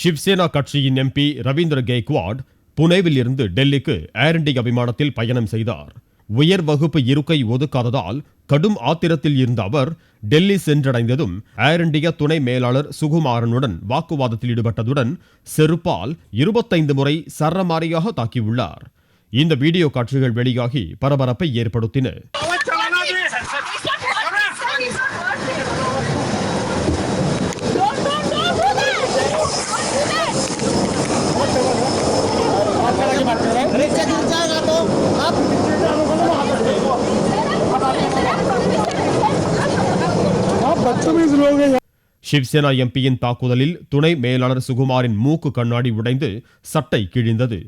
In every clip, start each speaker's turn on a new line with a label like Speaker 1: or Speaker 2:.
Speaker 1: சிவசேனா கட்சியின் எம்பி ரவீந்திர கெய்க்வாட் புனேவில் இருந்து டெல்லிக்கு ஏர் இண்டியா விமானத்தில் பயணம் செய்தார். உயர் வகுப்பு இருக்கை ஒதுக்காததால் கடும் ஆத்திரத்தில் இருந்த அவர் டெல்லி சென்றடைந்ததும் ஏர் இண்டியா துணை மேலாளர் சுகுமாரனுடன் வாக்குவாதத்தில் ஈடுபட்டதுடன் செருப்பால் 25 முறை சரமாரியாக தாக்கியுள்ளார். இந்த வீடியோ காட்சிகள் வெளியாகி பரபரப்பை ஏற்படுத்தின. சிவசேனா எம்பியின் தாக்குதலில் துணை மேலாளர் சுகுமாரின் மூக்கு கண்ணாடி உடைந்து சட்டை கிழிந்தது.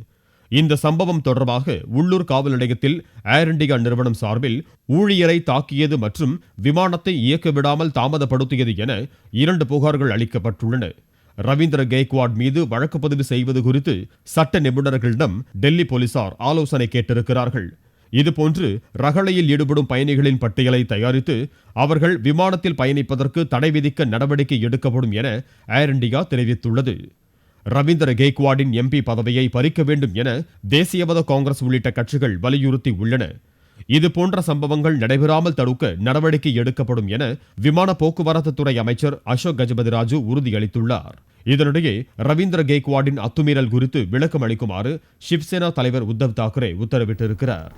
Speaker 1: இந்த சம்பவம் தொடர்பாக உள்ளூர் காவல் நிலையத்தில் ஏர் இண்டியா நிறுவனம் சார்பில் ஊழியரை தாக்கியது மற்றும் விமானத்தை இயக்க விடாமல் தாமதப்படுத்தியது என 2 புகார்கள் அளிக்கப்பட்டுள்ளன. ரவீந்திர கெய்க்வாட் மீது வழக்கு பதிவு செய்வது குறித்து சட்ட நிபுணர்களிடம் டெல்லி போலீசார் ஆலோசனை கேட்டிருக்கிறார்கள். இதுபோன்று ரகளையில் ஈடுபடும் பயணிகளின் பட்டியலை தயாரித்து அவர்கள் விமானத்தில் பயணிப்பதற்கு தடை விதிக்க நடவடிக்கை எடுக்கப்படும் என ஏர் இண்டியா தெரிவித்துள்ளது. ரவீந்திர கெய்க்வாடின் எம்பி பதவியை பறிக்க வேண்டும் என தேசியவாத காங்கிரஸ் உள்ளிட்ட கட்சிகள் வலியுறுத்தி உள்ளன. இதுபோன்ற சம்பவங்கள் நடைபெறாமல் தடுக்க நடவடிக்கை எடுக்கப்படும் என விமான போக்குவரத்து துறை அமைச்சர் அசோக் கஜபதி ராஜு உறுதியளித்துள்ளார். இதனிடையே ரவீந்திர கெய்க்வாடின் அத்துமீறல் குறித்து விளக்கம் அளிக்குமாறு சிவசேனா தலைவர் உத்தவ் தாக்கரே உத்தரவிட்டிருக்கிறார்.